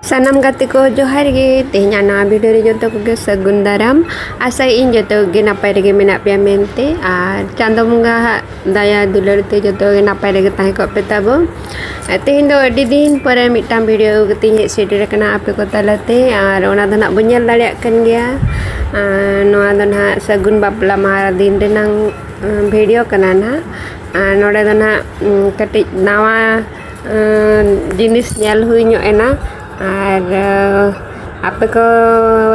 Sanam gati ko johar ge tehnya na video re joto ko sagun daram asa in joto ge napai re ge mena pia mente chando munga daya dular te joto ge napai re ge tahe ko petabo tehin do adi din pore mitang video ge tin sedere kana ape ko talate ar ona do nak bunyal daliak kan gya noa do na sagun bapla mahara din renang video kana na node do na katik nawa jenis nyal hui nyo ena R apa ko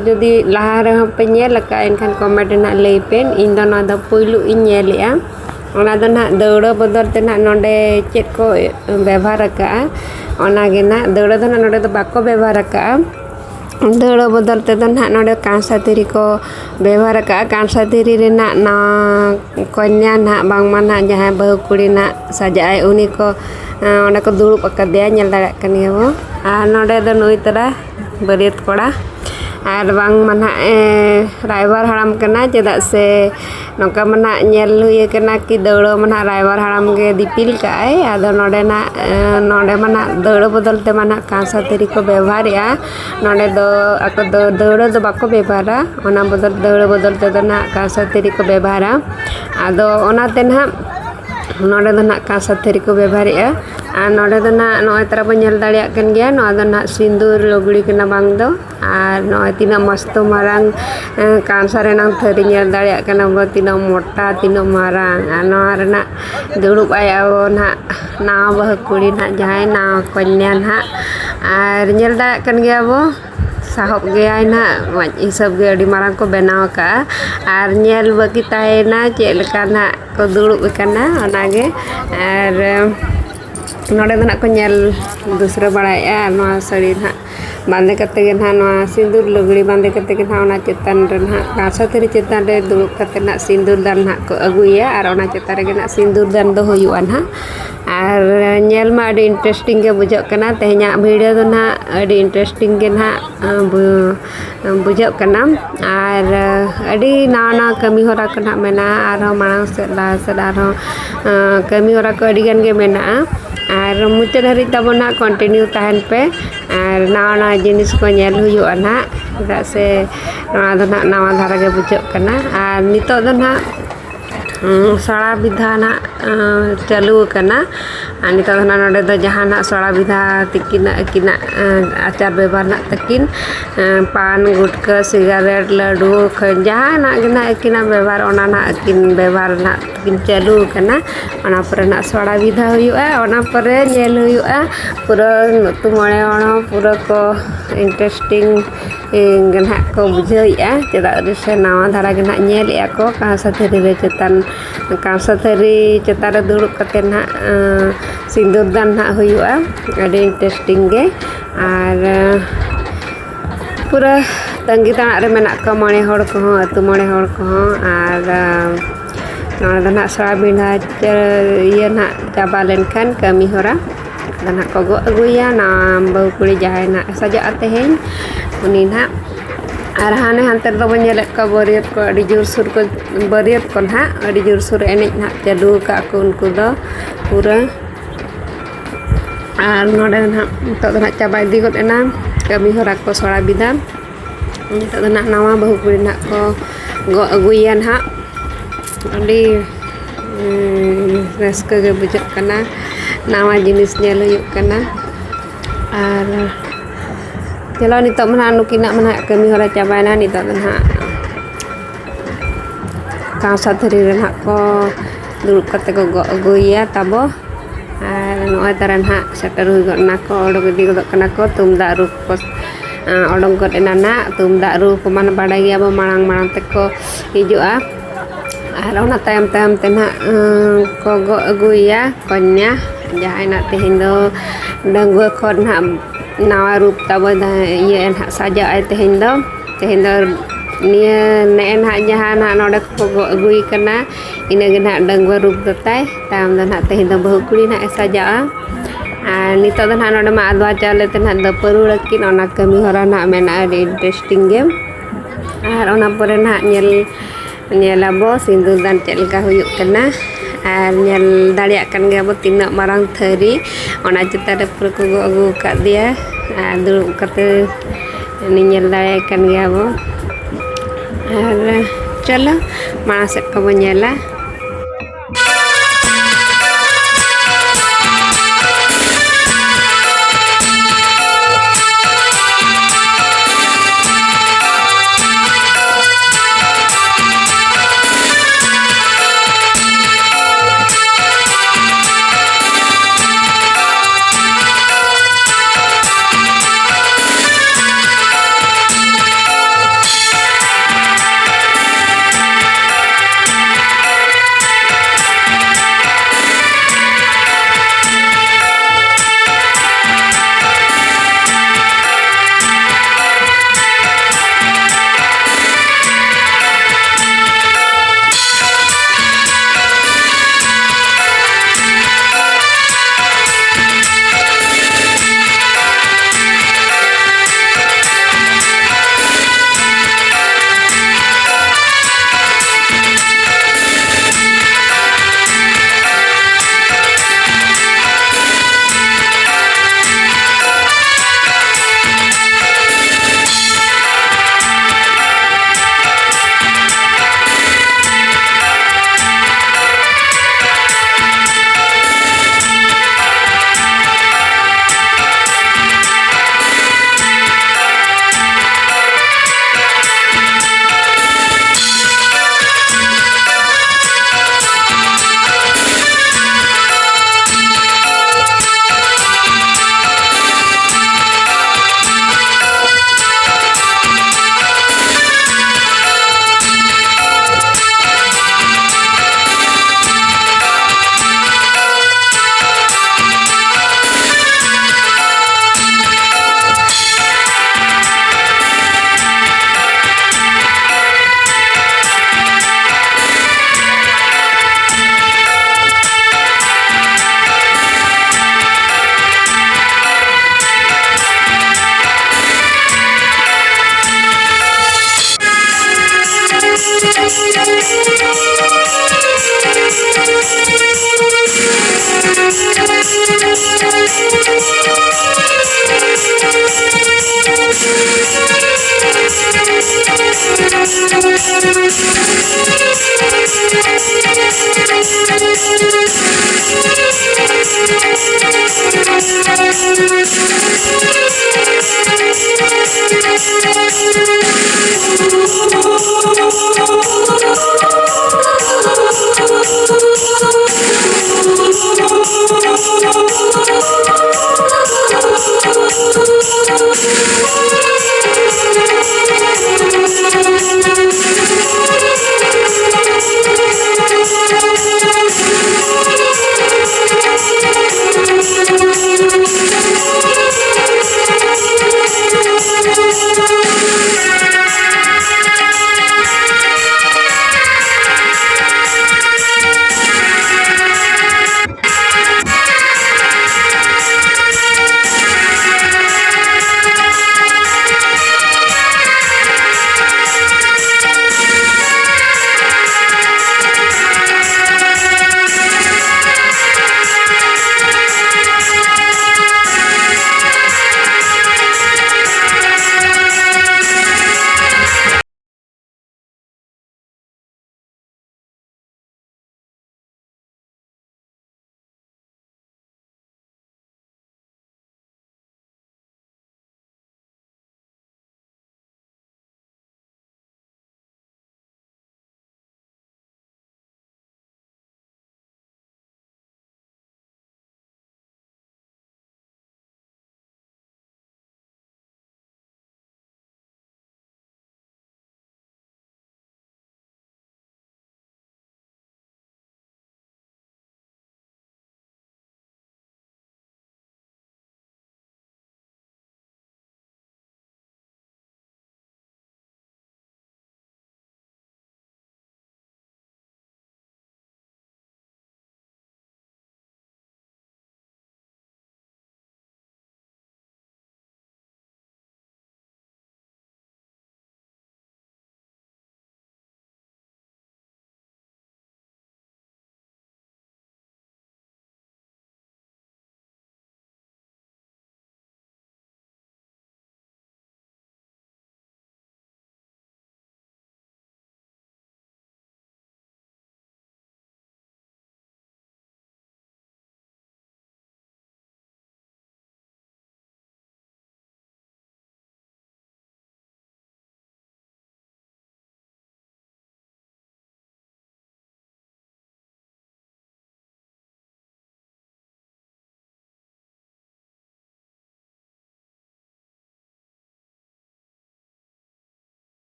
jodi lahar pe nyel ka enkan comment na leipen indo na da poilu inyel ya ona da na deuda bodor te na nonde chet ko ব্যবহার ka ona ge na deuda da na nonde da bako ব্যবহার ka deuda bodor te da na nonde kansa thari ko ব্যবহার ka kansa thari re na na konya na bang mana jahan bahu kuri na sajai uni ko ona ko dulub akadeya nyel darak kan ya bo node do nui tara bariat koda ar bang mana raibar haram kana cheda se noka mana nyel hui kana ki deudo mana raibar haram ge dipil ka ai ado node na node mana deudo bodol te mana kansa thari ko ব্যবহার ya node do ako do deudo do bako ব্যবহারা ona bodol deudo bodol te do na kansa thari ko ব্যবহারা ado ona te na node do na kansa thari ko ব্যবহার ya node do na noy tara bo nyel daliak kan gya no do na sindur loguri kena bang do ar noy tina masto marang kansa renang thari nyel daliak kana bo tina mota tina marang no arna dulub ayaw na na bah kuri na jai na konya na ar nyel daliak kan gya bo sahop ge ai na waj isab ge adi marang ko benaw ka ar nyel bagi tahe na chet leka na ko dulub kana ona ge ar node do na ko nyel dusra baraya no sari na bande kate ge na no sindur lugri bande kate ge na ona chetan re na kansa thari chetan re dulub kate na sindur dan na ko aguya ar ona chetan re ge na sindur dan do hoyu an ha ar nyel ma adi interesting ge bujok kana tehnya video do na adi interesting ge na bujok kana ar adi na na kami hora kana mena ar marang sed ar kami hora ko adi gan ge mena ar muchad hari tabo na continue tahan pe ar nawa jenis ko nyel huyu ana da se nawa do na nawa dhara ge bujok kana ar nito do na sara bidha na chalu kana nito do na node do jahan na sara bidha tikina kina achar bebar na takin pan gutka cigarette ladu jahan na gina kina bebar ona na kin bebar na kin chalu kana ona pore na sara bidha huyu ona pore nyel huyu pura nutu mone ona pura ko interesting gana ko bujai cheda se nawa dhara gana nyel ya ko kansa thari re chetan kansa thari chetan re dulub kate na sindur dan na huyu adi interesting ge ar pura tangi tanak re menak ko mone hor ko atu mone hor ko ar nona do na sara bidha iya na chaba lenkan kami hora dan ko go aguya na bahu kuri jahai na saja atehen uni na ar hane hanter do banyelet ka bariat ko adi jur sur ko bariat ko na adi jur sur enek na chalu ka ko unku do pura ar node na to do na chaba di got ena kami hora ko sara bidha to do na nawa bahu kuri na ko go aguyan ha adi raska ge bujak kana nawa jenis nyel huyuk kana ar chalo nito mana nukina mana kami hora cabai na nito na kansa thari re na ko dulub kate ko go aguya tabo ar noy taran ha setar hui got na ko odog di got kana ko tumdak ru ko odong got ena na tumdak ru ko mana badai ya bo marang marang te ko hijua ar ona tayam tayam te na ko go aguya konya jahai na tehin do danggo khon ha nawa rup tabo da iya en ha saja ai tehin do nia ne en ha jahan ha node ko go agui kana ina gen ha danggo rup do tai tam dan ha tehin do bahu kuri na saja nito do na node ma adwa chale te na do paru rakin ona kami hora na mena adi interesting game ar ona pore na nyel nyelabo sindur dan chet leka huyuk kana Ar nyel dari akan gabo tina marang thari ona cita de pur ko agu ka dia dulu kate ini nyel dari akan gabo ar chalo masak ko nyela.